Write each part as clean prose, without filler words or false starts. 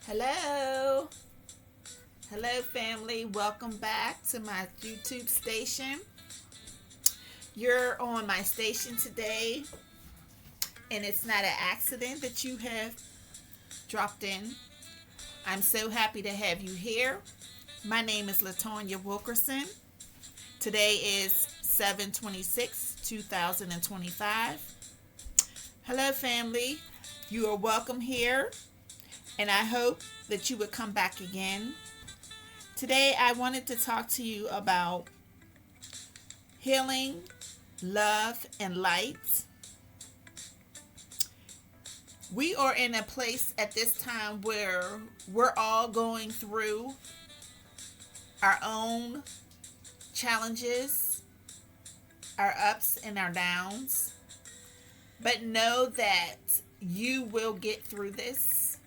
Hello. Hello, family. Welcome back to my YouTube station. You're on my station today, and it's not an accident that you have dropped in. I'm so happy to have you here. My name is Latonya Wilkerson. Today is 7/26/2025. Hello, family. You are welcome here, and I hope that you would come back again. Today, I wanted to talk to you about healing, love, and light. We are in a place at this time where we're all going through our own challenges, our ups and our downs. But know that you will get through this.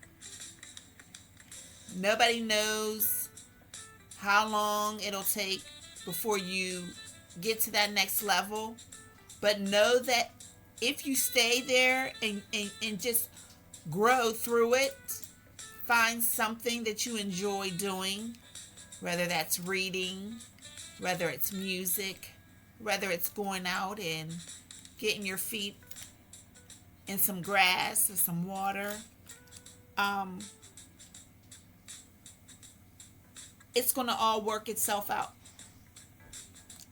Nobody knows how long it'll take before you get to that next level. But know that if you stay there and just grow through it, find something that you enjoy doing, whether that's reading, whether it's music, whether it's going out and getting your feet in some grass or some water. It's going to all work itself out.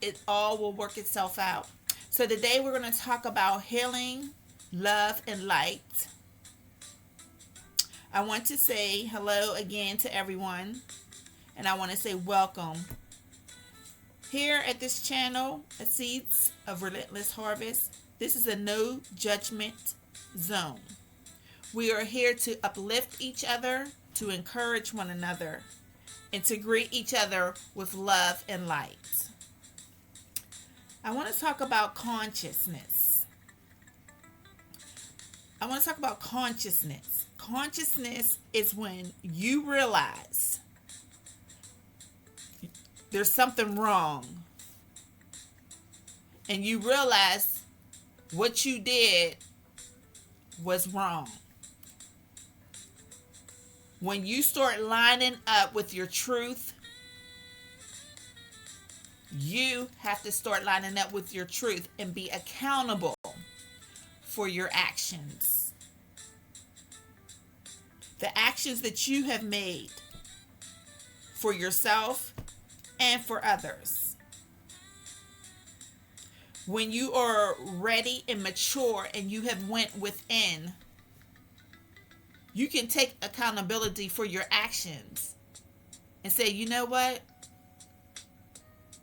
It all will work itself out. So today we're going to talk about healing, love, and light. I want to say hello again to everyone, and I want to say welcome. Here at this channel, at Seeds of Relentless Harvest, this is a no judgment zone. We are here to uplift each other, to encourage one another, and to greet each other with love and light. I want to talk about consciousness. Consciousness is when you realize there's something wrong, and you realize what you did was wrong. When you start lining up with your truth, you have to start lining up with your truth and be accountable for your actions. The actions that you have made for yourself and for others. When you are ready and mature and you have went within, you can take accountability for your actions and say, you know what?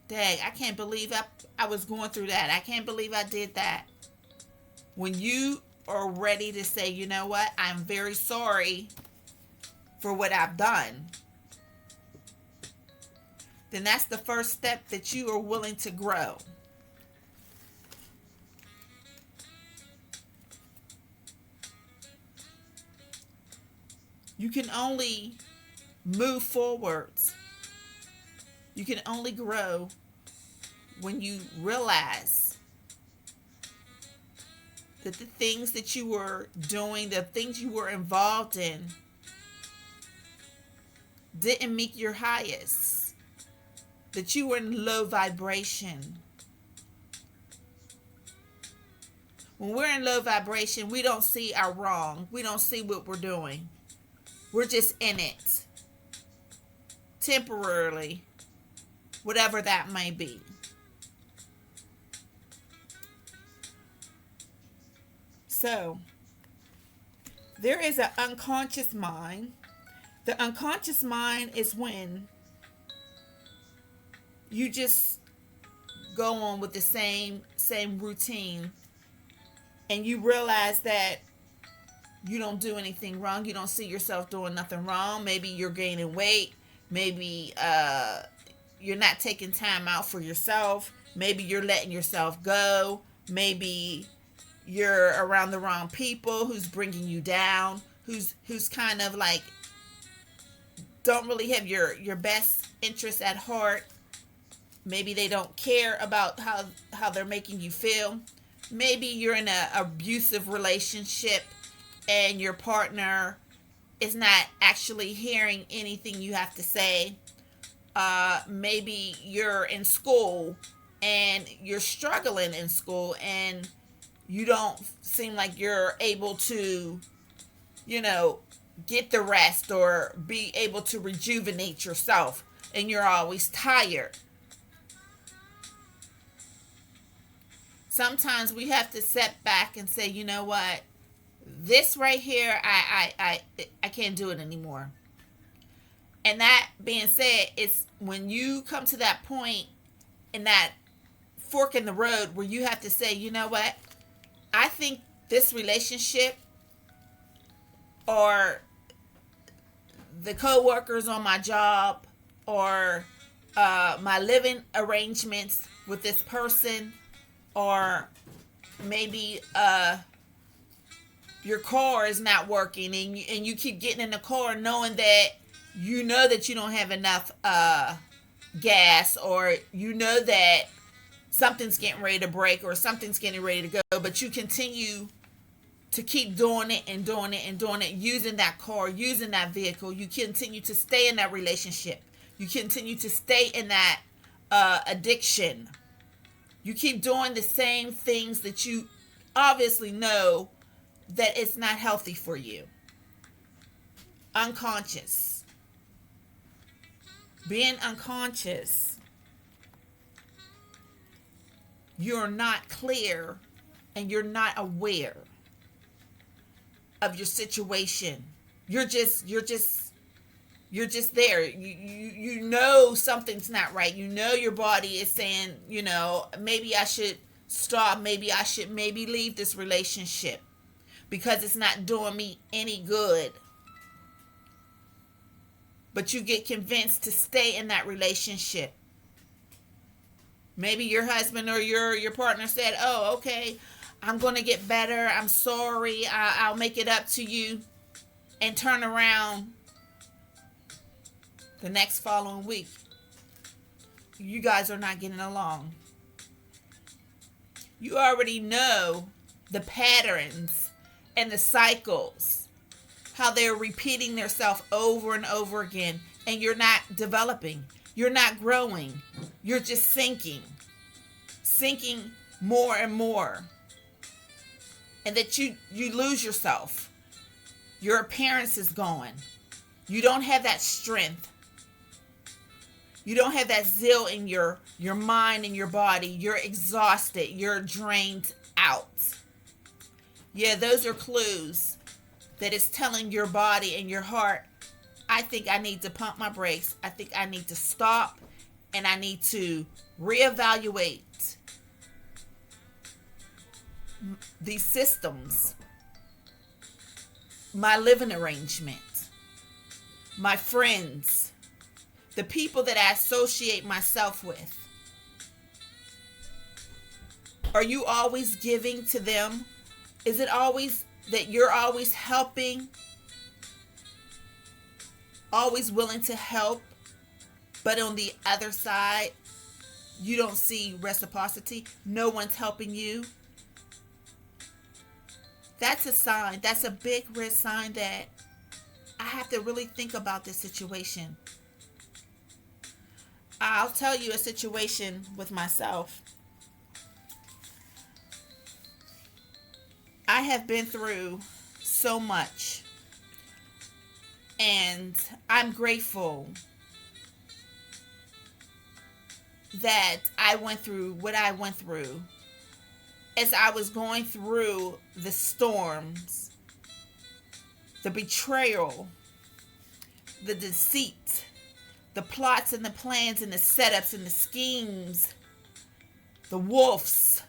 Dang, I can't believe I was going through that. I can't believe I did that. When you are ready to say, you know what? I'm very sorry for what I've done. Then that's the first step that you are willing to grow. You can only move forwards. You can only grow when you realize that the things that you were doing, the things you were involved in, didn't meet your highest. That you were in low vibration. When we're in low vibration, we don't see our wrong. We don't see what we're doing. We're just in it. Temporarily. Whatever that may be. So, there is an unconscious mind. The unconscious mind is when you just go on with the same routine, and you realize that you don't do anything wrong. You don't see yourself doing nothing wrong. Maybe you're gaining weight. Maybe you're not taking time out for yourself. Maybe you're letting yourself go. Maybe you're around the wrong people who's bringing you down, who's kind of like don't really have your best interest at heart. Maybe they don't care about how they're making you feel. Maybe you're in an abusive relationship and your partner is not actually hearing anything you have to say. Maybe you're in school and you're struggling in school and you don't seem like you're able to, you know, get the rest or be able to rejuvenate yourself, and you're always tired. Sometimes we have to step back and say, you know what, this right here, I can't do it anymore. And that being said, it's when you come to that point in that fork in the road where you have to say, you know what, I think this relationship or the co-workers on my job or my living arrangements with this person, or maybe your car is not working and you keep getting in the car knowing that you know that you don't have enough gas, or you know that something's getting ready to break or something's getting ready to go, but you continue to keep doing it and doing it and doing it, using that car, using that vehicle. You continue to stay in that relationship. You continue to stay in that addiction. You keep doing the same things that you obviously know that it's not healthy for you. Unconscious. Being unconscious, you're not clear and you're not aware of your situation. You're just there. You know something's not right. You know your body is saying, you know, maybe I should stop. Maybe I should leave this relationship because it's not doing me any good. But you get convinced to stay in that relationship. Maybe your husband or your partner said, oh, okay, I'm going to get better. I'm sorry. I'll make it up to you. And turn around the next following week. You guys are not getting along. You already know the patterns and the cycles, how they're repeating themselves over and over again, and you're not developing. You're not growing. You're just sinking more and more. And that you lose yourself. Your appearance is gone. You don't have that strength. You don't have that zeal in your mind and your body. You're exhausted. You're drained out. Yeah, those are clues that it's telling your body and your heart, I think I need to pump my brakes. I think I need to stop, and I need to reevaluate these systems, my living arrangement, my friends, the people that I associate myself with. Are you always giving to them? Is it always that you're always helping, always willing to help, but on the other side, you don't see reciprocity? No one's helping you. That's a sign. That's a big red sign that I have to really think about this situation. I'll tell you a situation with myself. I have been through so much, and I'm grateful that I went through what I went through. As I was going through the storms, the betrayal, the deceit, the plots and the plans and the setups and the schemes, the wolves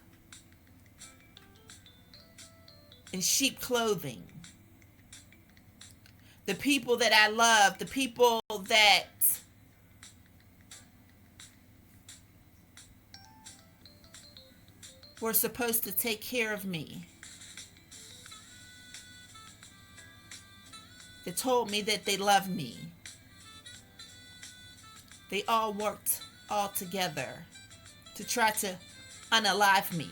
in sheep clothing, the people that I love, the people that were supposed to take care of me. They told me that they loved me. They all worked all together to try to unalive me.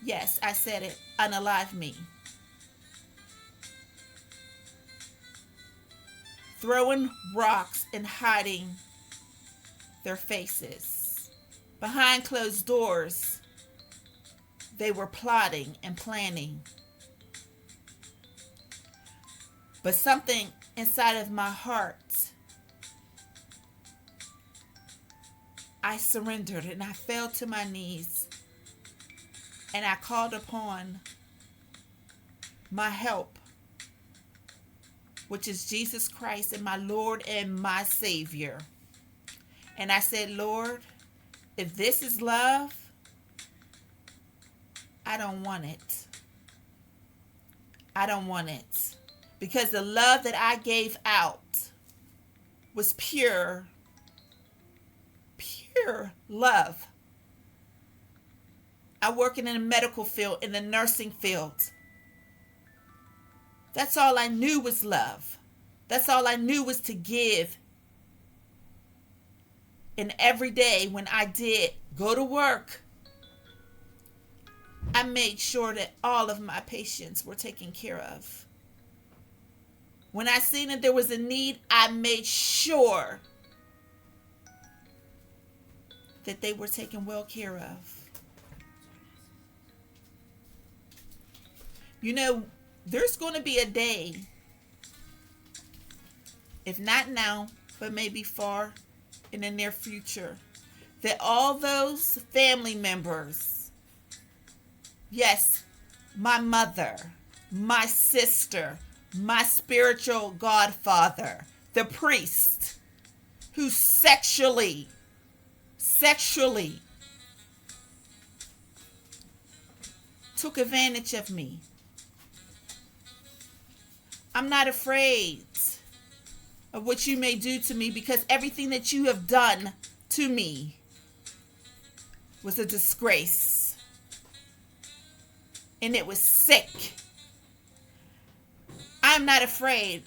Yes, I said it, unalive me. throwing rocks and hiding their faces. Behind closed doors, they were plotting and planning. But something inside of my heart, I surrendered and I fell to my knees and I called upon my help, which is Jesus Christ and my Lord and my Savior. And I said, Lord, if this is love, I don't want it. I don't want it. Because the love that I gave out was pure love. I work in the medical field, in the nursing field. That's all I knew was love. That's all I knew was to give. And every day when I did go to work, I made sure that all of my patients were taken care of. When I seen that there was a need, I made sure that they were taken well care of. You know, there's going to be a day, if not now, but maybe far in the near future, that all those family members, yes, my mother, my sister, my spiritual godfather, the priest who sexually took advantage of me. I'm not afraid of what you may do to me, because everything that you have done to me was a disgrace. And it was sick. I'm not afraid.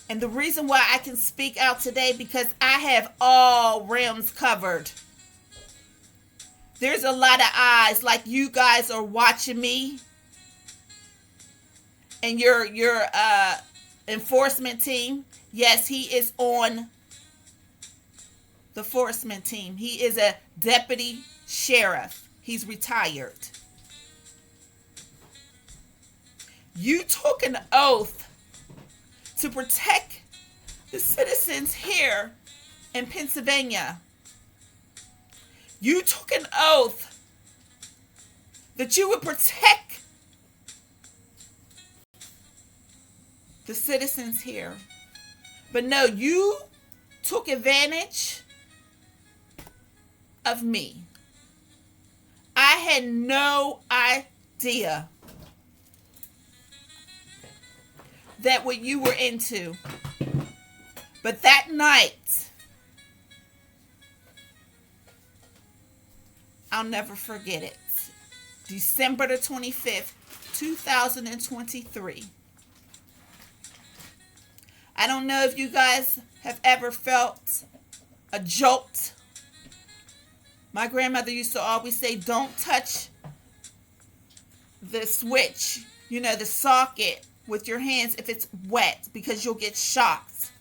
And the reason why I can speak out today, because I have all realms covered. There's a lot of eyes, like you guys are watching me. And your enforcement team, yes, he is on the enforcement team. He is a deputy sheriff. He's retired. You took an oath to protect the citizens here in Pennsylvania. You took an oath that you would protect the citizens here. But no, you took advantage of me. I had no idea that what you were into. But that night, I'll never forget it. December the 25th, 2023. I don't know if you guys have ever felt a jolt. My grandmother used to always say, don't touch the switch, the socket with your hands if it's wet, because you'll get shocked.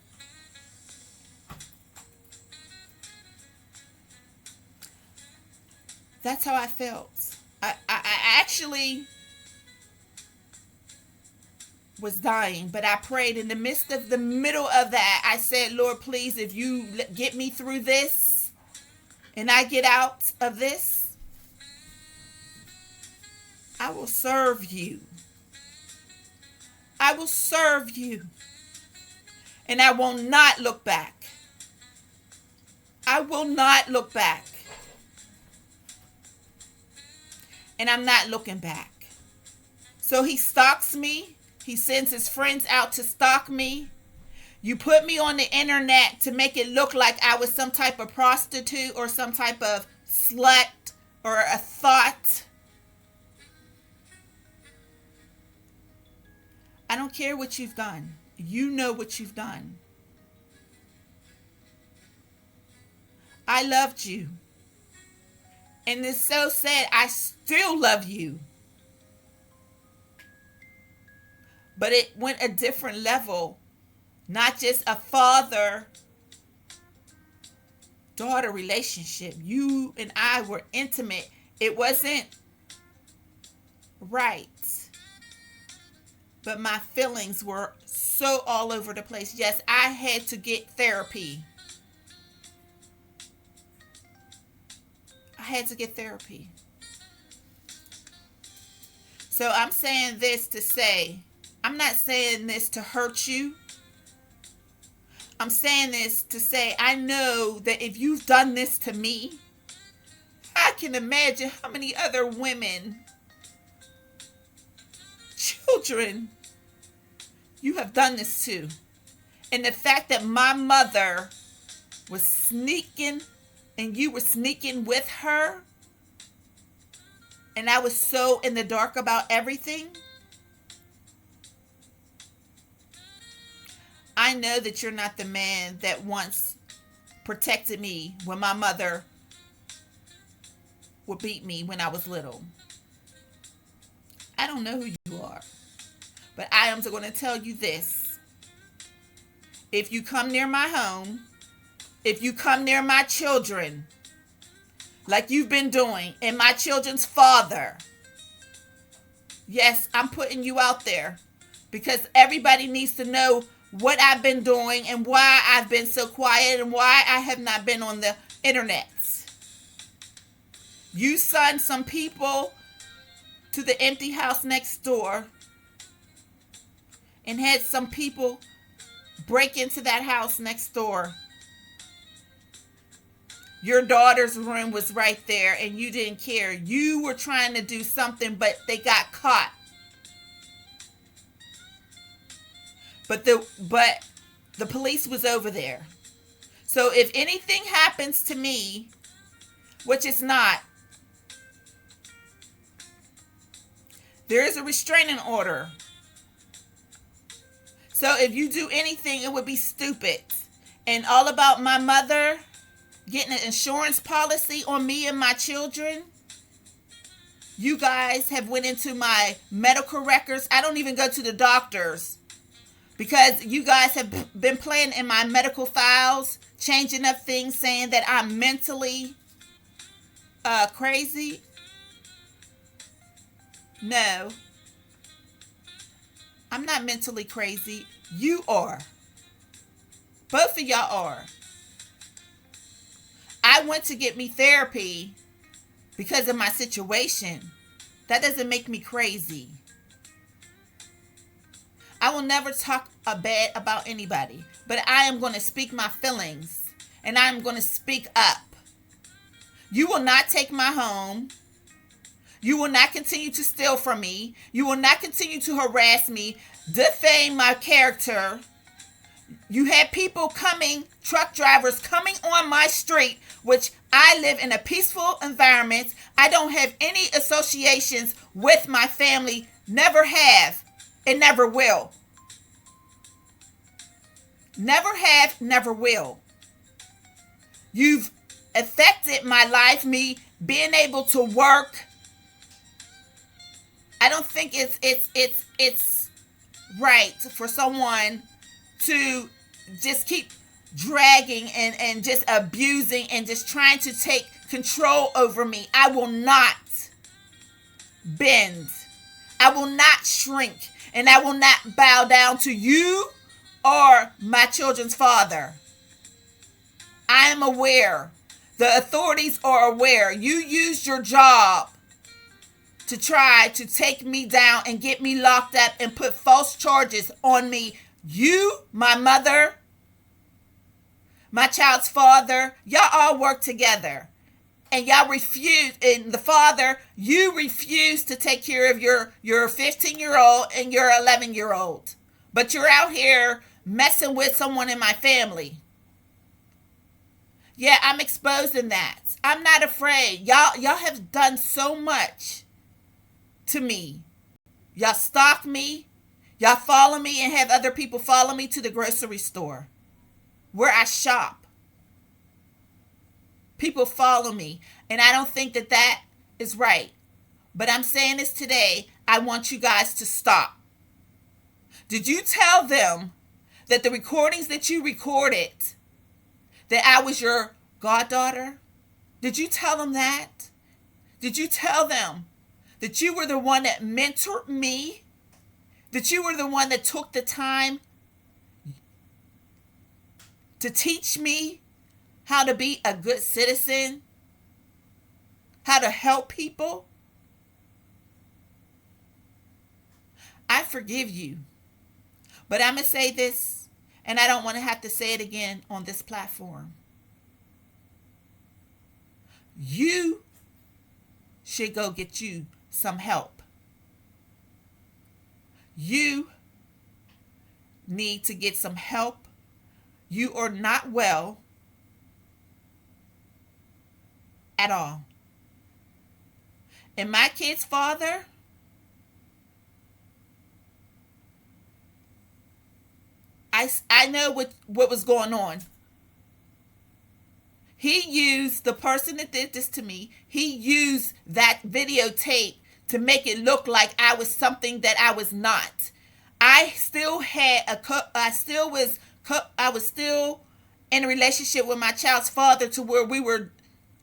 That's how I felt. I actually was dying, but I prayed in the middle of that. I said, Lord, please, if you get me through this and I get out of this, I will serve you. I will serve you. And I will not look back. I will not look back. And I'm not looking back. So he stalks me. He sends his friends out to stalk me. You put me on the internet to make it look like I was some type of prostitute or some type of slut or a thought. I don't care what you've done. You know what you've done. I loved you. And it's so sad. I still love you. But it went a different level not just a father-daughter relationship. You and I were intimate. It wasn't right. But my feelings were so all over the place. Yes, I had to get therapy. I had to get therapy. So I'm saying this to say, I'm not saying this to hurt you. I'm saying this to say, I know that if you've done this to me, I can imagine how many other women, children, you have done this to. And the fact that my mother was sneaking and you were sneaking with her, and I was so in the dark about everything. I know that you're not the man that once protected me when my mother would beat me when I was little. I don't know who you are. But I am going to tell you this. If you come near my home, if you come near my children, like you've been doing, and my children's father, yes, I'm putting you out there because everybody needs to know what I've been doing and why I've been so quiet and why I have not been on the internet. You sent some people to the empty house next door and had some people break into that house next door. Your daughter's room was right there and you didn't care. You were trying to do something, but they got caught. But the police was over there. So if anything happens to me, which it's not, there is a restraining order. So if you do anything, it would be stupid. And all about my mother getting an insurance policy on me and my children. You guys have went into my medical records. I don't even go to the doctors because you guys have been playing in my medical files, changing up things, saying that I'm mentally crazy. No, I'm not mentally crazy. You are. Both of y'all are. I went to get me therapy because of my situation. That doesn't make me crazy. I will never talk bad about anybody, but I am going to speak my feelings and I am going to speak up. You will not take my home. You will not continue to steal from me. You will not continue to harass me, defame my character. You had people coming, truck drivers coming on my street, which I live in a peaceful environment. I don't have any associations with my family, never have, and never will. Never have, never will. You've affected my life, me being able to work. I don't think it's right for someone to just keep dragging and just abusing and just trying to take control over me. I will not bend. I will not shrink. And I will not bow down to you or my children's father. I am aware. The authorities are aware. You used your job to try to take me down and get me locked up and put false charges on me. You, my mother, my child's father, y'all all work together. And y'all refuse, and the father, you refuse to take care of your 15-year-old and your 11-year-old. But you're out here messing with someone in my family. Yeah, I'm exposing that. I'm not afraid. Y'all have done so much to me. Y'all stalk me. Y'all follow me and have other people follow me to the grocery store where I shop. People follow me. And I don't think that is right. But I'm saying this today. I want you guys to stop. Did you tell them that the recordings that you recorded, that I was your goddaughter? Did you tell them that? Did you tell them that you were the one that mentored me? That you were the one that took the time to teach me how to be a good citizen? How to help people? I forgive you. But I'm going to say this, and I don't want to have to say it again on this platform. You should go get you some help. You need to get some help. You are not well at all. And my kid's father, I know what was going on. He used the person that did this to me. He used that videotape to make it look like I was something that I was not. I was still in a relationship with my child's father to where we were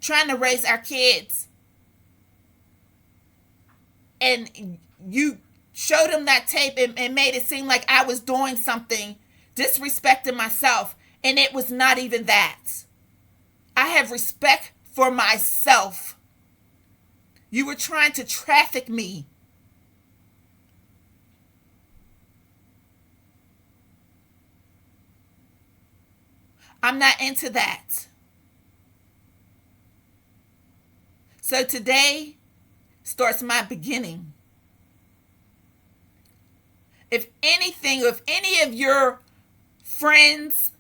trying to raise our kids. And you showed him that tape and made it seem like I was doing something, disrespecting myself, and it was not even that. I have respect for myself. You were trying to traffic me. I'm not into that. So today starts my beginning. If anything, if any of your friends,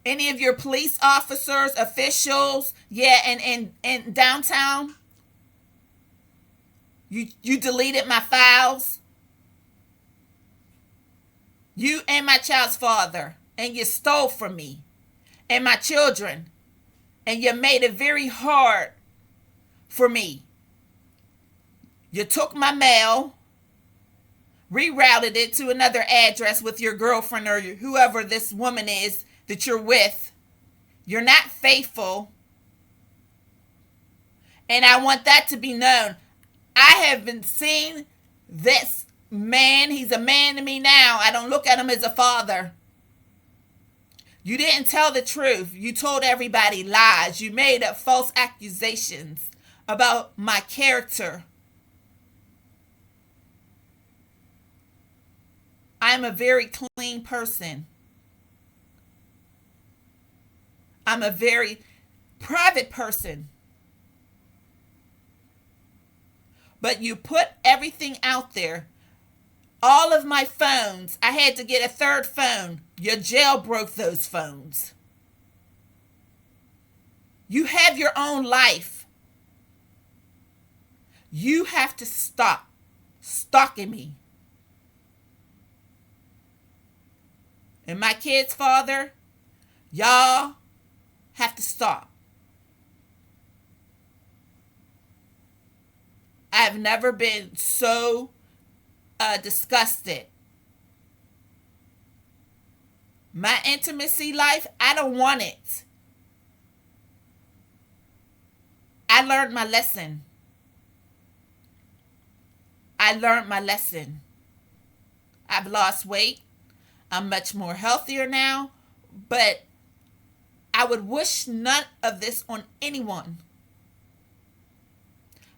any of your police officers, officials, and downtown, you deleted my files. You and my child's father, and you stole from me and my children, and you made it very hard for me. You took my mail, rerouted it to another address with your girlfriend or whoever this woman is that you're with. You're not faithful. And I want that to be known. I have been seeing this man. He's a man to me now. I don't look at him as a father. You didn't tell the truth. You told everybody lies. You made up false accusations about my character. I'm a very clean person. I'm a very private person. But you put everything out there. All of my phones, I had to get a third phone. You jailbroke those phones. You have your own life. You have to stop stalking me. And my kid's father, y'all have to stop. I've never been so disgusted. My intimacy life, I don't want it. I learned my lesson. I've lost weight. I'm much more healthier now. But I would wish none of this on anyone.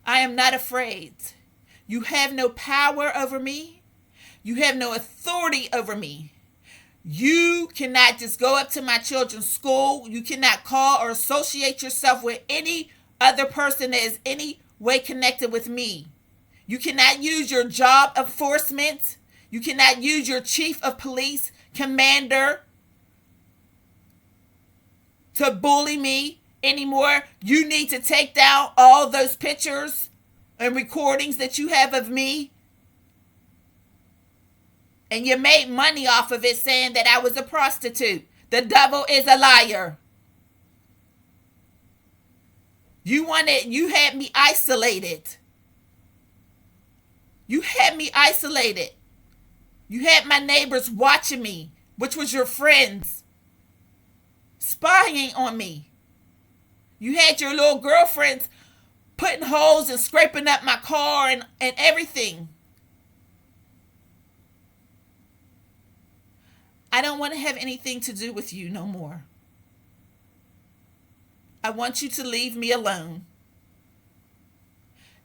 I am not afraid. You have no power over me. You have no authority over me. You cannot just go up to my children's school. You cannot call or associate yourself with any other person that is any way connected with me. You cannot use your job enforcement. You cannot use your chief of police, commander, to bully me anymore. You need to take down all those pictures and recordings that you have of me. And you made money off of it saying that I was a prostitute. The devil is a liar. You had me isolated. You had my neighbors watching me, which was your friends, spying on me. You had your little girlfriends putting holes and scraping up my car and everything. I don't want to have anything to do with you no more. I want you to leave me alone.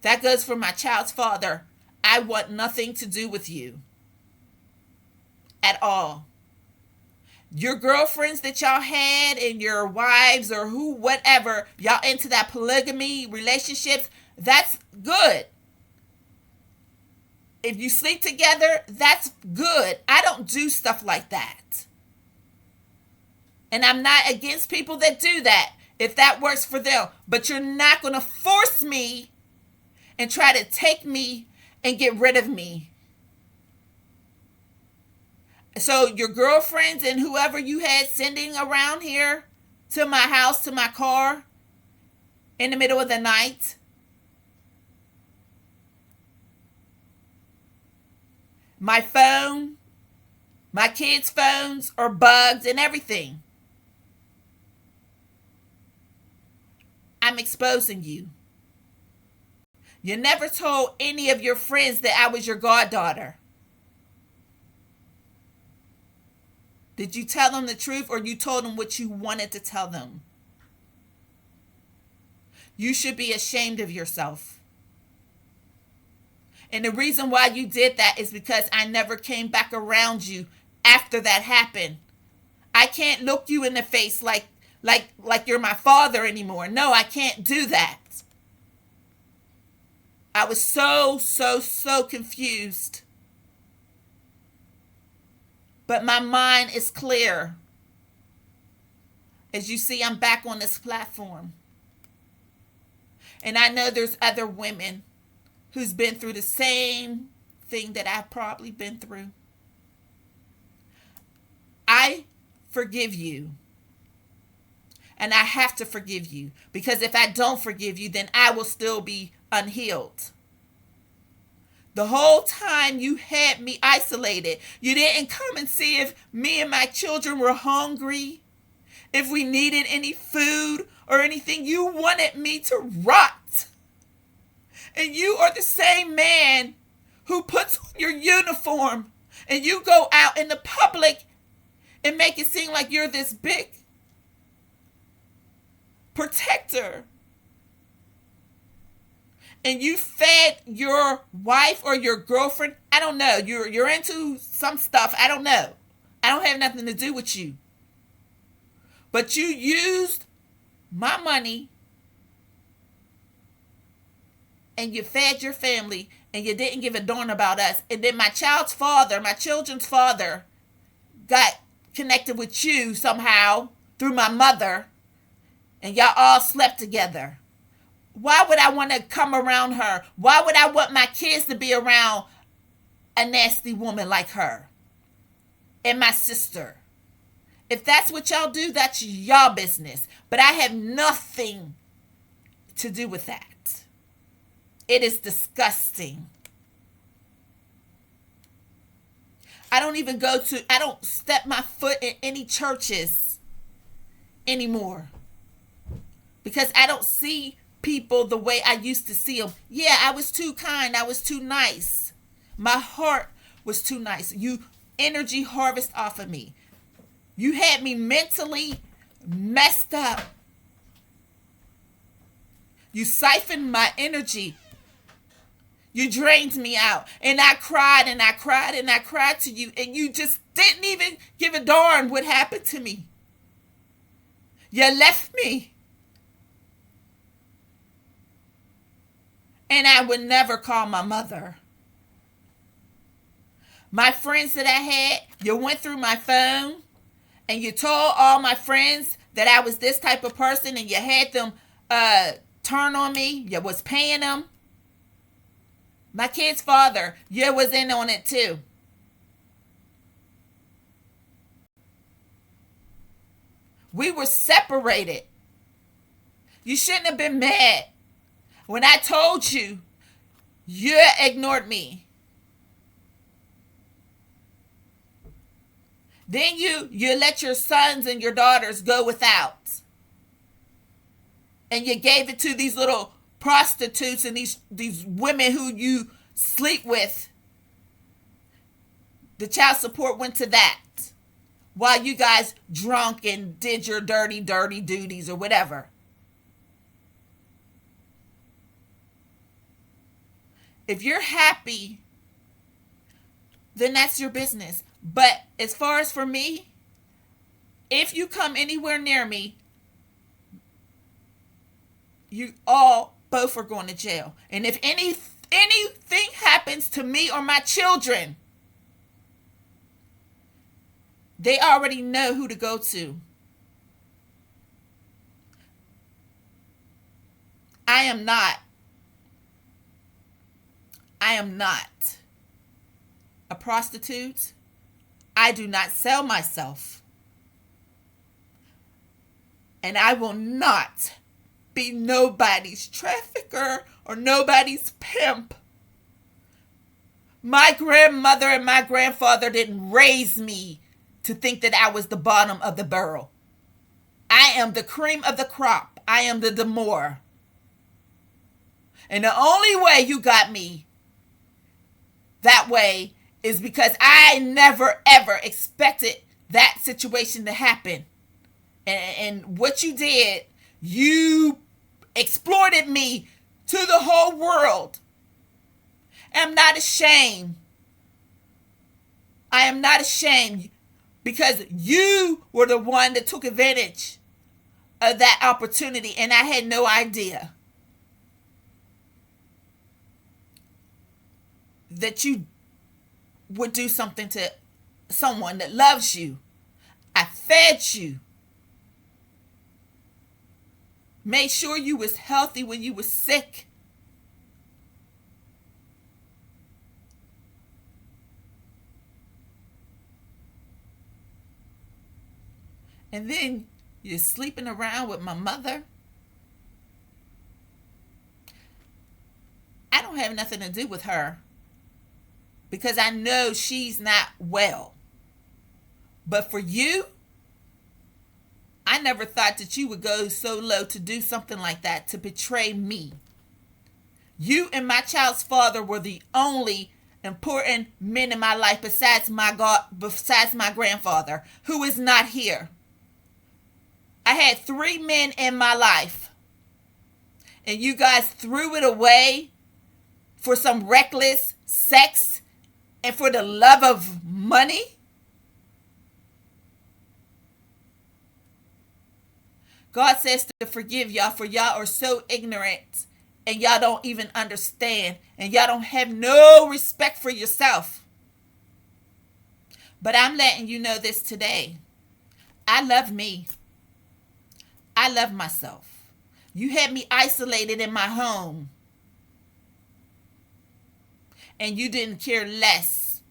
That goes for my child's father. I want nothing to do with you at all. Your girlfriends that y'all had and your wives or who, whatever, y'all into that polygamy relationships, that's good. If you sleep together, that's good. I don't do stuff like that. And I'm not against people that do that if that works for them. But you're not going to force me and try to take me and get rid of me. So your girlfriends and whoever you had sending around here to my house, to my car in the middle of the night, my phone, my kids' phones are bugged and everything. I'm exposing you. You never told any of your friends that I was your goddaughter. Did you tell them the truth, or you told them what you wanted to tell them? You should be ashamed of yourself. And the reason why you did that is because I never came back around you after that happened. I can't look you in the face like you're my father anymore. No, I can't do that. I was so confused. But my mind is clear. As you see, I'm back on this platform. And I know there's other women who's been through the same thing that I've probably been through. I forgive you. And I have to forgive you. Because if I don't forgive you, then I will still be unhealed. The whole time you had me isolated. You didn't come and see if me and my children were hungry, if we needed any food or anything. You wanted me to rot. And you are the same man who puts on your uniform and you go out in the public and make it seem like you're this big protector. And you fed your wife or your girlfriend. I don't know. You're into some stuff. I don't know. I don't have nothing to do with you. But you used my money and you fed your family and you didn't give a darn about us. And then my children's father got connected with you somehow through my mother, and y'all all slept together. Why would I want to come around her? Why would I want my kids to be around a nasty woman like her? And my sister. If that's what y'all do, that's y'all business. But I have nothing to do with that. It is disgusting. I don't step my foot in any churches anymore. Because I don't see people the way I used to see them. Yeah, I was too kind. I was too nice. My heart was too nice. You energy harvest off of me. You had me mentally messed up. You siphoned my energy. You drained me out. And I cried and I cried and I cried to you. And you just didn't even give a darn what happened to me. You left me. And I would never call my mother. My friends that I had, you went through my phone and you told all my friends that I was this type of person and you had them turn on me. You was paying them. My kid's father, you was in on it too. We were separated. You shouldn't have been mad. When I told you, you ignored me. Then you let your sons and your daughters go without. And you gave it to these little prostitutes and these women who you sleep with. The child support went to that. While you guys drunk and did your dirty duties or whatever. If you're happy, then that's your business. But as far as for me, if you come anywhere near me, you all both are going to jail. And if anything happens to me or my children, they already know who to go to. I am not a prostitute. I do not sell myself. And I will not be nobody's trafficker or nobody's pimp. My grandmother and my grandfather didn't raise me to think that I was the bottom of the barrel. I am the cream of the crop. I am the Demore. And the only way you got me that way is because I never ever expected that situation to happen. And what you did, you exploited me to the whole world. I'm not ashamed. I am not ashamed because you were the one that took advantage of that opportunity and I had no idea that you would do something to someone that loves you. I fed you. Made sure you was healthy when you was sick. And then you're sleeping around with my mother. I don't have nothing to do with her because I know she's not well. But for you, I never thought that you would go so low to do something like that, to betray me. You and my child's father were the only important men in my life besides my grandfather, who is not here. I had 3 men in my life, and you guys threw it away for some reckless sex and for the love of money. God says to forgive y'all, for y'all are so ignorant and y'all don't even understand and y'all don't have no respect for yourself. But I'm letting you know this today. I love me. I love myself. You had me isolated in my home. And you didn't care less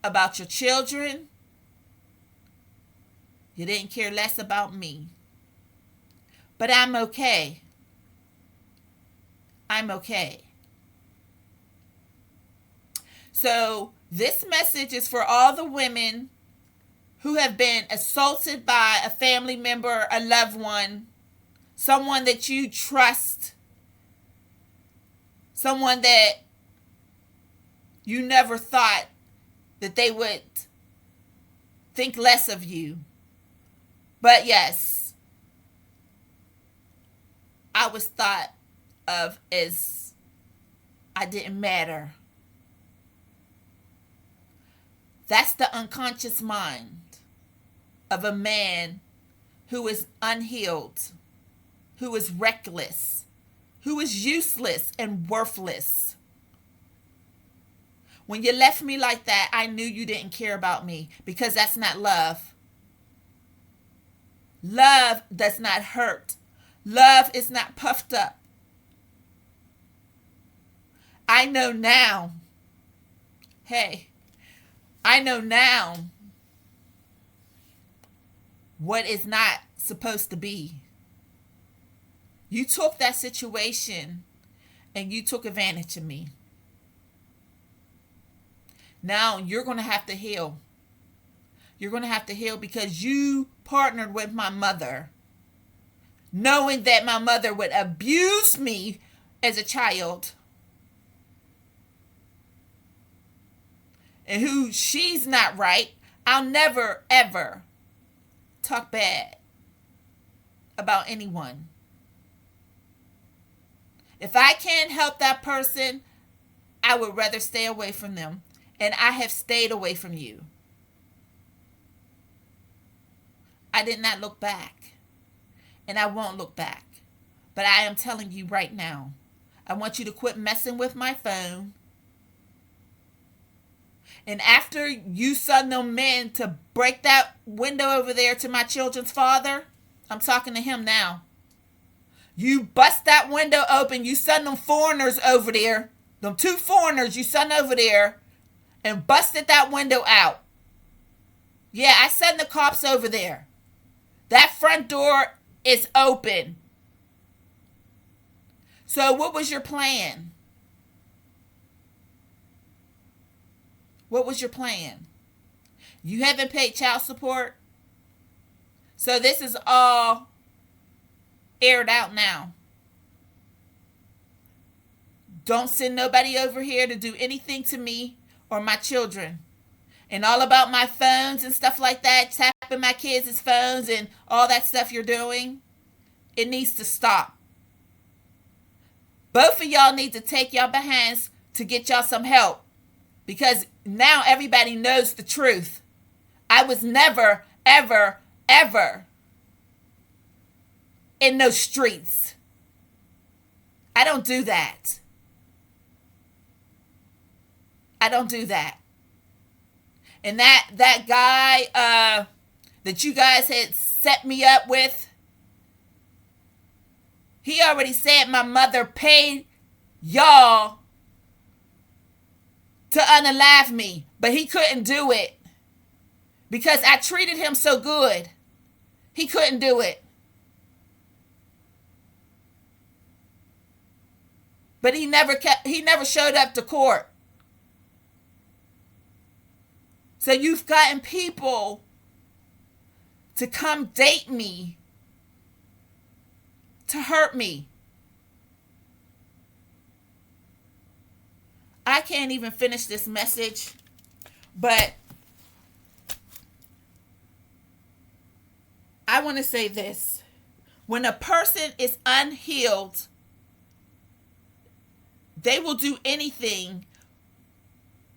about your children. You didn't care less about me. But I'm okay. I'm okay. So this message is for all the women who have been assaulted by a family member, a loved one, someone that you trust, someone that you never thought that they would think less of you. But yes, I was thought of as I didn't matter. That's the unconscious mind of a man who is unhealed, who is reckless, who is useless and worthless. When you left me like that, I knew you didn't care about me because that's not love. Love does not hurt. Love is not puffed up. I know now. Hey, I know now what is not supposed to be. You took that situation and you took advantage of me. Now you're going to have to heal. You're going to have to heal because you partnered with my mother, knowing that my mother would abuse me as a child. And who she's not right. I'll never, ever talk bad about anyone. If I can't help that person, I would rather stay away from them. And I have stayed away from you. I did not look back. And I won't look back. But I am telling you right now, I want you to quit messing with my phone. And after you send them men to break that window over there to my children's father, I'm talking to him now. You bust that window open. You send them foreigners over there. Them 2 foreigners you send over there and busted that window out. Yeah, I send the cops over there. That front door is open. So what was your plan? What was your plan? You haven't paid child support? So this is all aired out now. Don't send nobody over here to do anything to me or my children. And all about my phones and stuff like that, tapping my kids' phones and all that stuff you're doing, it needs to stop. Both of y'all need to take y'all behinds to get y'all some help. Because now everybody knows the truth. I was never, ever, ever in those streets. I don't do that. I don't do that. And that guy that you guys had set me up with, he already said my mother paid y'all to unalive me, but he couldn't do it because I treated him so good. He couldn't do it. But he never showed up to court. So you've gotten people to come date me, to hurt me. I can't even finish this message, but I want to say this. When a person is unhealed, they will do anything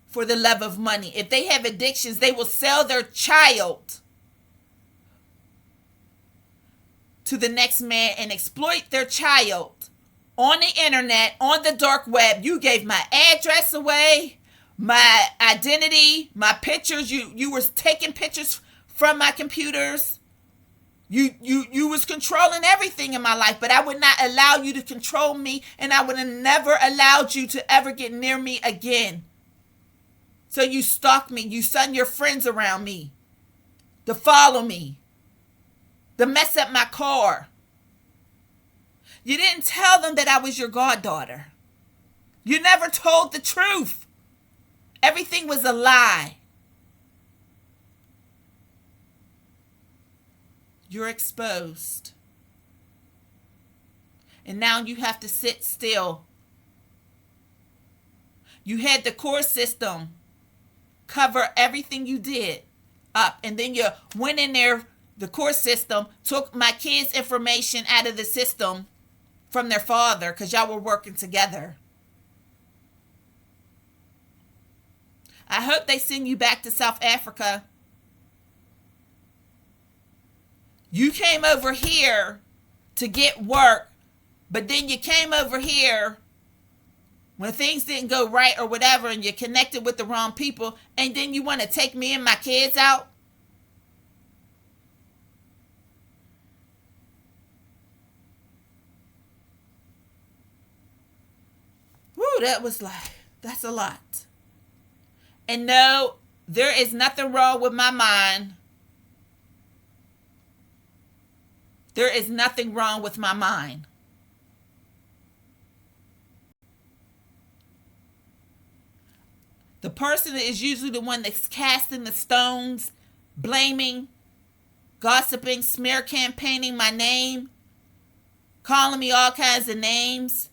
for the love of money. If they have addictions, they will sell their child to the next man and exploit their child on the internet, on the dark web. You gave my address away, my identity, my pictures. You were taking pictures from my computers. You was controlling everything in my life, but I would not allow you to control me, and I would have never allowed you to ever get near me again. So you stalked me. You sent your friends around me to follow me, to mess up my car. You didn't tell them that I was your goddaughter. You never told the truth. Everything was a lie. You're exposed. And now you have to sit still. You had the court system cover everything you did up. And then you went in there, the court system took my kids' information out of the system from their father because y'all were working together. I hope they send you back to South Africa. You came over here to get work, but then you came over here when things didn't go right or whatever, and you connected with the wrong people, and then you want to take me and my kids out? Woo, that's a lot. And no, there is nothing wrong with my mind. There is nothing wrong with my mind. The person is usually the one that's casting the stones blaming, gossiping, smear campaigning my name, calling me all kinds of names.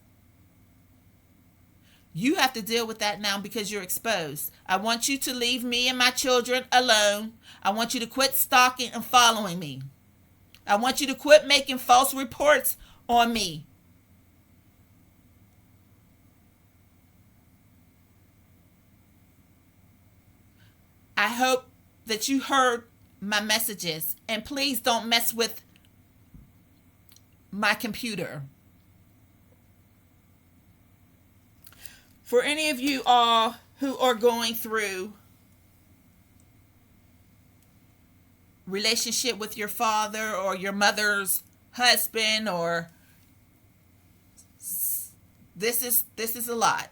You have to deal with that now because you're exposed. I want you to leave me and my children alone. I want you to quit stalking and following me. I want you to quit making false reports on me. I hope that you heard my messages, and please don't mess with my computer. For any of you all who are going through relationship with your father or your mother's husband, or this is a lot.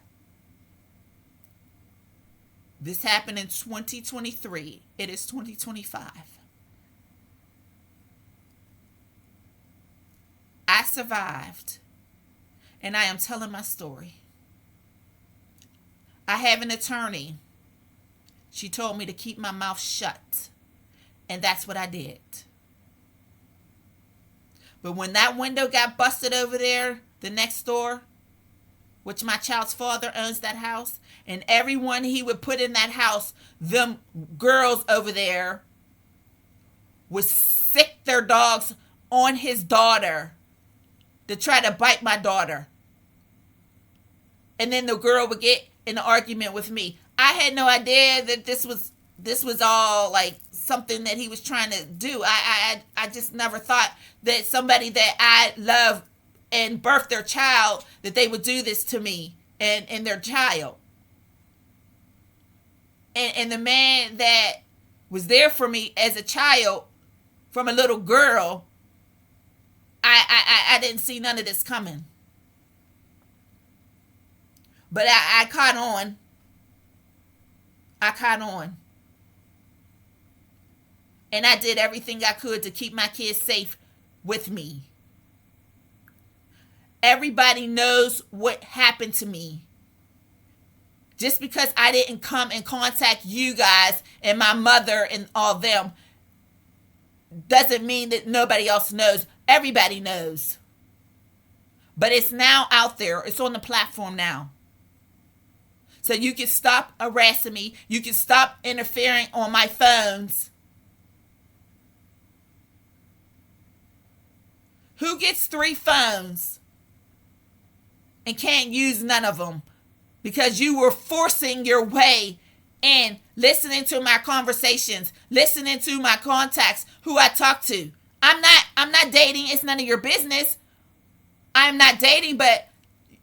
This happened in 2023. It is 2025. I survived, and I am telling my story. I have an attorney. She told me to keep my mouth shut, and that's what I did. But when that window got busted over there, the next door, which my child's father owns that house, and everyone he would put in that house, them girls over there would sick their dogs on his daughter to try to bite my daughter. And then the girl would get in an argument with me. I had no idea that this was all like something that he was trying to do. I just never thought that somebody that I love and birthed their child, that they would do this to me and their child. And the man that was there for me as a child, from a little girl, I didn't see none of this coming. But I caught on. I caught on. And I did everything I could to keep my kids safe with me. Everybody knows what happened to me. Just because I didn't come and contact you guys and my mother and all them doesn't mean that nobody else knows. Everybody knows. But it's now out there. It's on the platform now. So you can stop harassing me. You can stop interfering on my phones. Who gets 3 phones and can't use none of them because you were forcing your way in, listening to my conversations, listening to my contacts, who I talk to? I'm not dating. It's none of your business. I'm not dating, but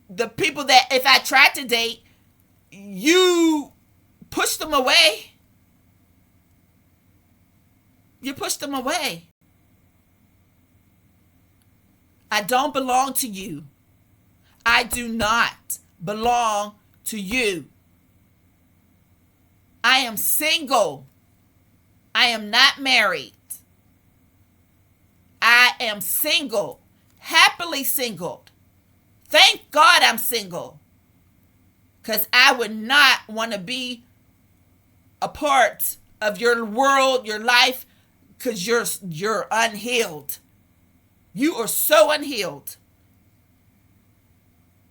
the people that if I tried to date, you pushed them away. You pushed them away. I don't belong to you. I do not belong to you. I am single. I am not married. I am single. Happily single. Thank God I'm single. Because I would not want to be a part of your world, your life, because you're unhealed. You are so unhealed.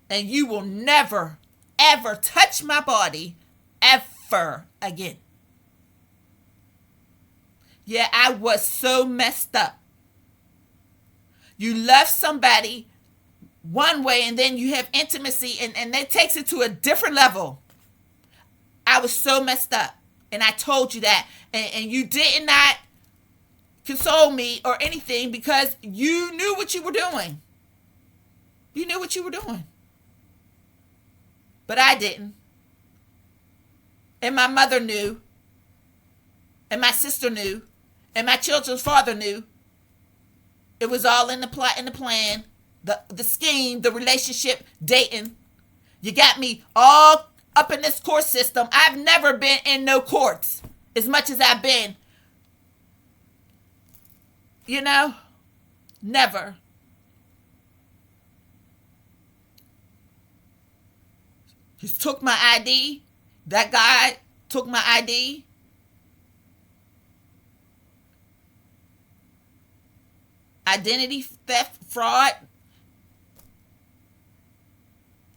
And you will never, ever touch my body ever again. Yeah, I was so messed up. You love somebody one way and then you have intimacy and that takes it to a different level. I was so messed up. And I told you that. And you did not console me or anything because you knew what you were doing. You knew what you were doing. But I didn't. And my mother knew. And my sister knew. And my children's father knew. It was all in the plot and the plan. The scheme, the relationship, dating. You got me all up in this court system. I've never been in no courts as much as I've been. You know? Never. He took my ID. That guy took my ID. identity theft, fraud,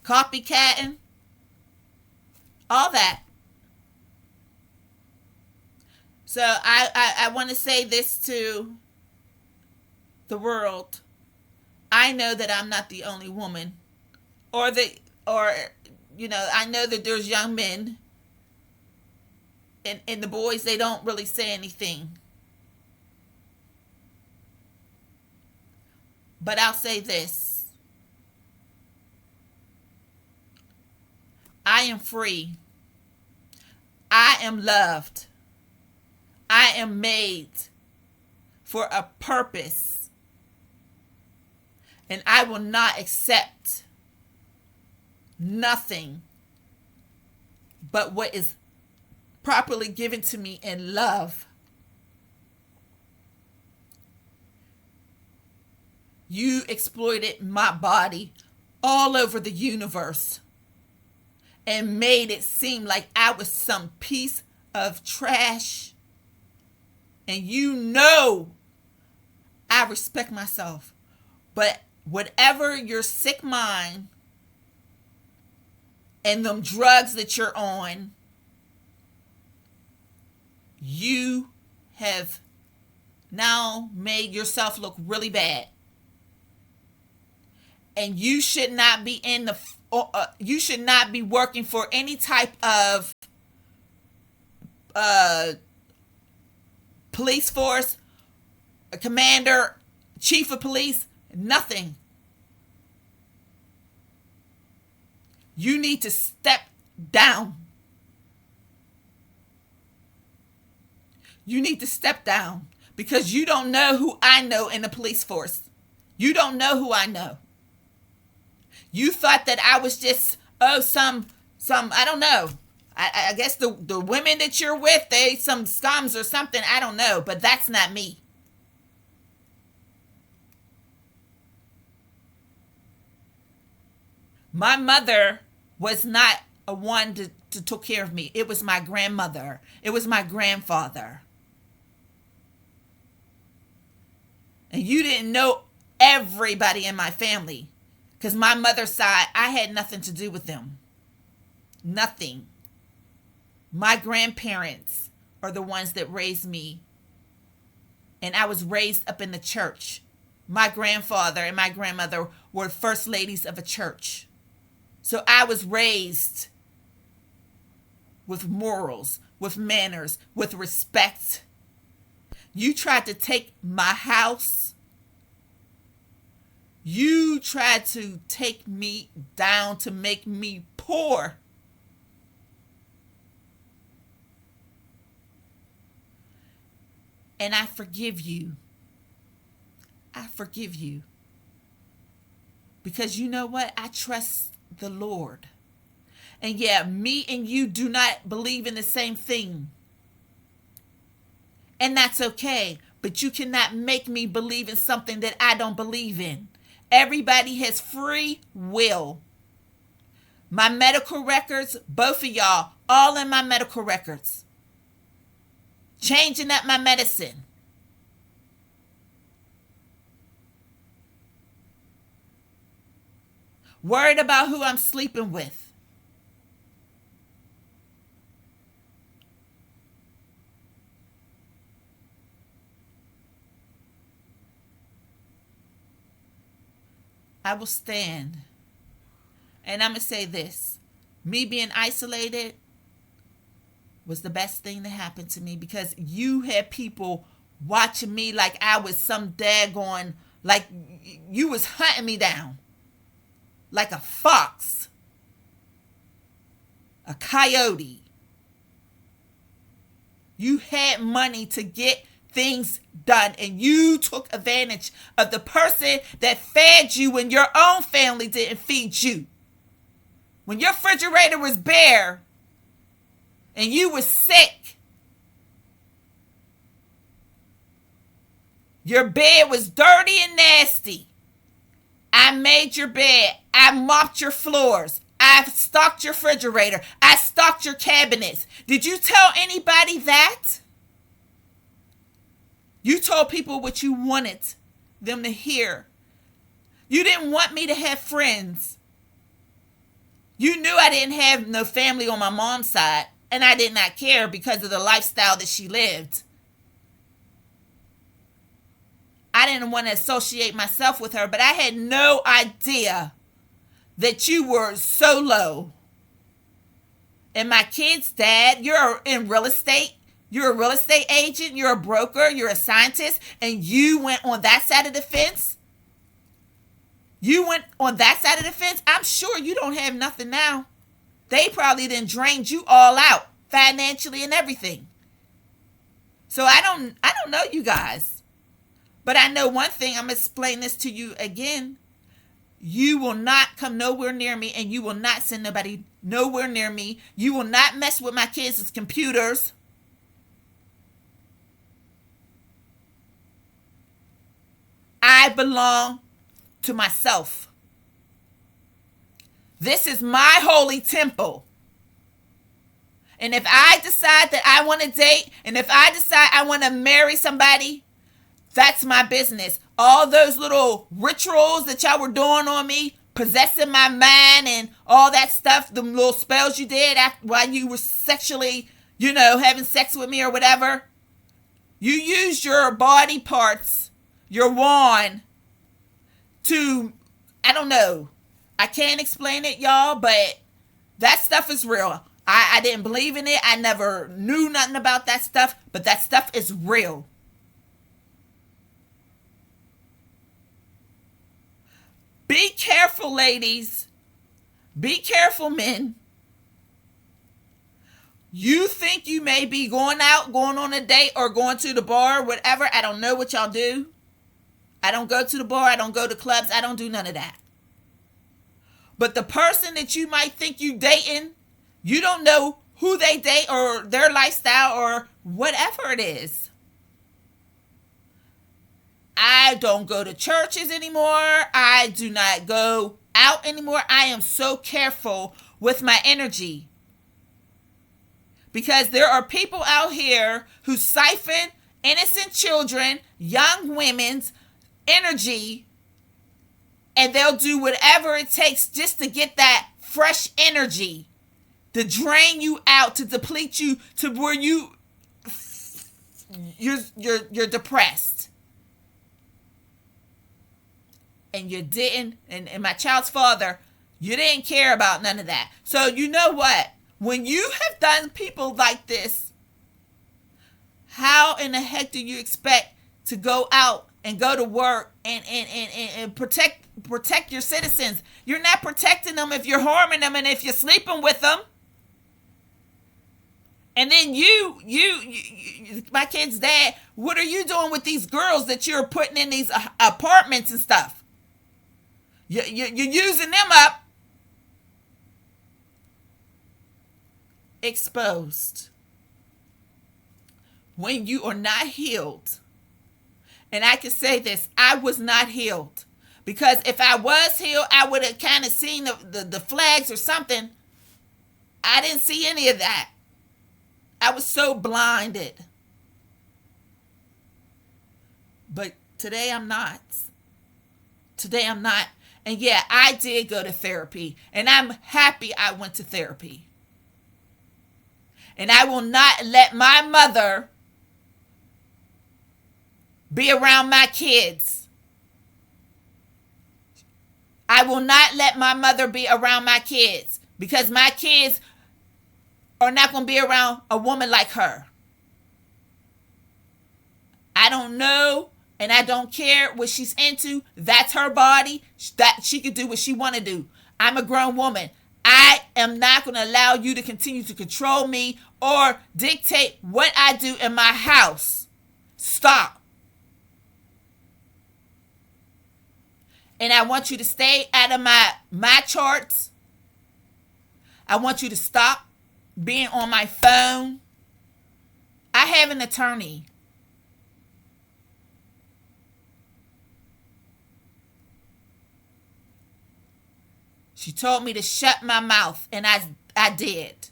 copycatting, all that. So I want to say this to the world. I know that I'm not the only woman, or I know that there's young men and the boys, they don't really say anything. But I'll say this. I am free. I am loved. I am made for a purpose. And I will not accept nothing but what is properly given to me in love. You exploited my body all over the universe and made it seem like I was some piece of trash. And you know I respect myself. But whatever your sick mind and them drugs that you're on, you have now made yourself look really bad. And you should not be you should not be working for any type of police force, a commander, chief of police, nothing. You need to step down. You need to step down because you don't know who I know in the police force. You don't know who I know. You thought that I was just, some, I don't know. I guess the women that you're with, they some scums or something. I don't know, but that's not me. My mother was not a one to take care of me. It was my grandmother. It was my grandfather. And you didn't know everybody in my family. Because my mother's side, I had nothing to do with them. Nothing. My grandparents are the ones that raised me. And I was raised up in the church. My grandfather and my grandmother were first ladies of a church. So I was raised with morals, with manners, with respect. You tried to take my house. You tried to take me down to make me poor. And I forgive you. I forgive you. Because you know what? I trust the Lord. And yeah, me and you do not believe in the same thing. And that's okay. But you cannot make me believe in something that I don't believe in. Everybody has free will. My medical records, both of y'all, all in my medical records. Changing up my medicine. Worried about who I'm sleeping with. I will stand. And I'm going to say this. Me being isolated was the best thing that happened to me because you had people watching me like I was some daggone, like you was hunting me down. Like a fox. A coyote. You had money to get things done and you took advantage of the person that fed you when your own family didn't feed you. When your refrigerator was bare and you were sick. Your bed was dirty and nasty. I made your bed. I mopped your floors. I stocked your refrigerator. I stocked your cabinets. Did you tell anybody that? You told people what you wanted them to hear. You didn't want me to have friends. You knew I didn't have no family on my mom's side, and I did not care because of the lifestyle that she lived. I didn't want to associate myself with her, but I had no idea that you were so low. And my kid's dad, you're in real estate. You're a real estate agent. You're a broker. You're a scientist. And you went on that side of the fence. You went on that side of the fence. I'm sure you don't have nothing now. They probably done drained you all out financially and everything. So I don't know you guys. But I know one thing. I'm going to explain this to you again. You will not come nowhere near me, and you will not send nobody nowhere near me. You will not mess with my kids' computers. I belong to myself. This is my holy temple. And if I decide that I want to date, and if I decide I want to marry somebody, that's my business. All those little rituals that y'all were doing on me, possessing my mind and all that stuff, the little spells you did while you were sexually, having sex with me or whatever. You used your body parts, your wand, to, I don't know. I can't explain it, y'all, but that stuff is real. I didn't believe in it. I never knew nothing about that stuff, but that stuff is real. Be careful, ladies. Be careful, men. You think you may be going out, going on a date, or going to the bar, whatever. I don't know what y'all do. I don't go to the bar. I don't go to clubs. I don't do none of that. But the person that you might think you dating, you don't know who they date or their lifestyle or whatever it is. I don't go to churches anymore. I do not go out anymore. I am so careful with my energy. Because there are people out here who siphon innocent children, young women's energy, and they'll do whatever it takes just to get that fresh energy, to drain you out, to deplete you to where you're depressed. And you didn't, and my child's father, you didn't care about none of that. So you know what? When you have done people like this, how in the heck do you expect to go out and go to work and protect your citizens? You're not protecting them if you're harming them and if you're sleeping with them. And then you, my kid's dad, what are you doing with these girls that you're putting in these apartments and stuff? You're using them up. Exposed. When you are not healed. And I can say this, I was not healed. Because if I was healed, I would have kind of seen the flags or something. I didn't see any of that. I was so blinded. But today I'm not. Today I'm not. And yeah, I did go to therapy. And I'm happy I went to therapy. And I will not let my mother be around my kids. I will not let my mother be around my kids. Because my kids are not going to be around a woman like her. I don't know. And I don't care what she's into. That's her body. That she can do what she want to do. I'm a grown woman. I am not going to allow you to continue to control me or dictate what I do in my house. Stop. And I want you to stay out of my charts. I want you to stop being on my phone. I have an attorney. She told me to shut my mouth, and I did.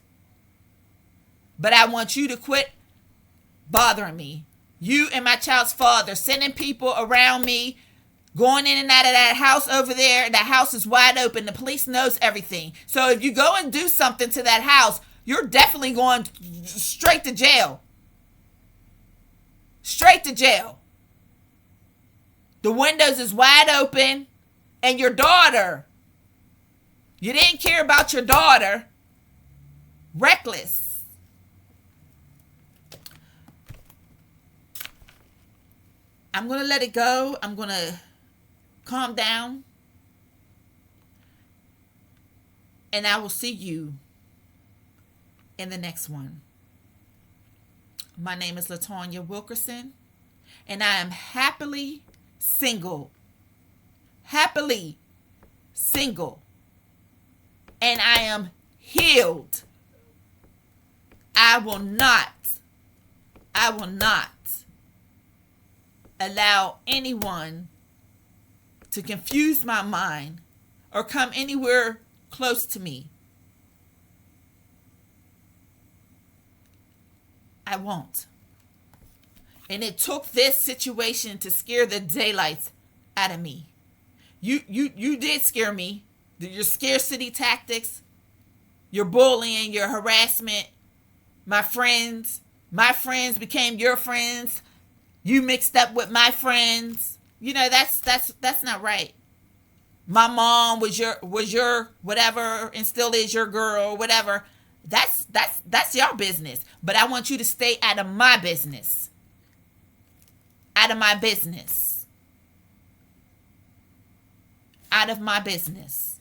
But I want you to quit bothering me. You and my child's father, sending people around me Going in and out of that house over there, that house is wide open. The police knows everything. So if you go and do something to that house, you're definitely going straight to jail. Straight to jail. The windows is wide open, and your daughter, you didn't care about your daughter. Reckless. I'm going to let it go. I'm going to calm down. And I will see you in the next one. My name is LaTonya Wilkerson, and I am happily single. Happily single. And I am healed. I will not allow anyone to confuse my mind or come anywhere close to me. I won't. And it took this situation to scare the daylights out of me. You did scare me. Your scarcity tactics, your bullying, your harassment, my friends became your friends. You mixed up with my friends. You know, that's not right. My mom was your whatever and still is your girl, whatever. That's your business. But I want you to stay out of my business. Out of my business. Out of my business.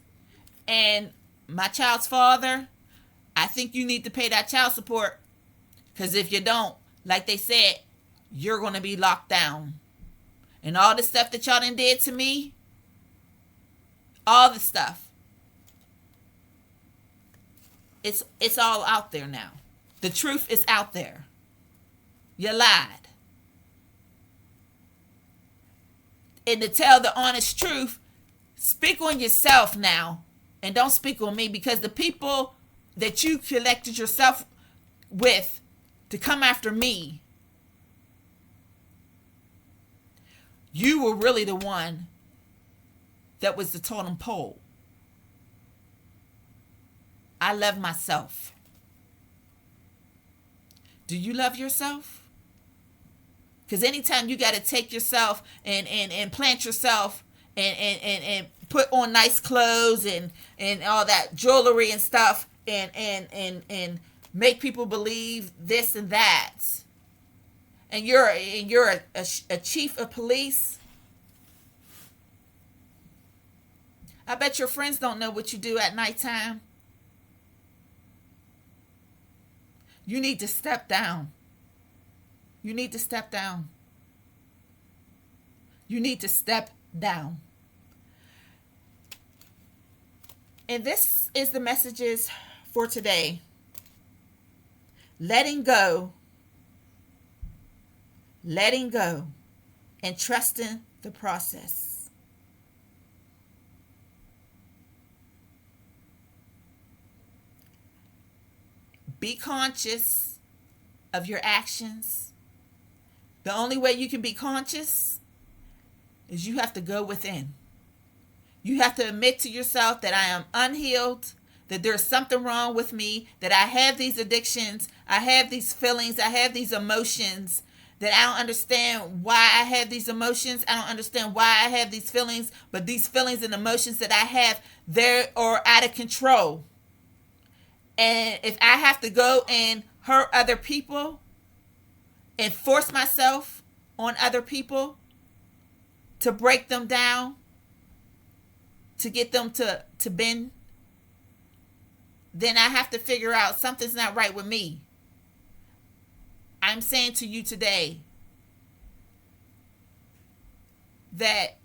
And my child's father, I think you need to pay that child support. Because if you don't, like they said, you're going to be locked down. And all the stuff that y'all done did to me, all the stuff, it's all out there now. The truth is out there. You lied. And to tell the honest truth, speak on yourself now. And don't speak on me, because the people that you connected yourself with to come after me, you were really the one that was the totem pole. I love myself. Do you love yourself? Because anytime you got to take yourself and plant yourself and put on nice clothes and all that jewelry and stuff and make people believe this and that, and you're a chief of police, I bet your friends don't know what you do at nighttime. You need to step down. You need to step down. You need to step down. And this is the messages for today. Letting go, and trusting the process. Be conscious of your actions. The only way you can be conscious is you have to go within. You have to admit to yourself that I am unhealed, that there's something wrong with me, that I have these addictions, I have these feelings, I have these emotions, that I don't understand why I have these emotions, I don't understand why I have these feelings, but these feelings and emotions that I have, they are out of control. And if I have to go and hurt other people and force myself on other people to break them down, to get them to bend, then I have to figure out something's not right with me. I'm saying to you today that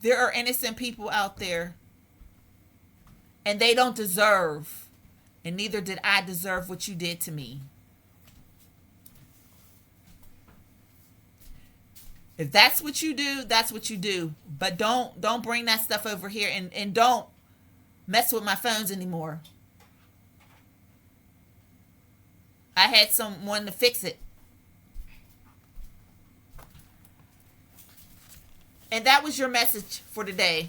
there are innocent people out there, and they don't deserve, and neither did I deserve what you did to me. If that's what you do, that's what you do. But don't bring that stuff over here, and don't mess with my phones anymore. I had someone to fix it. And that was your message for today.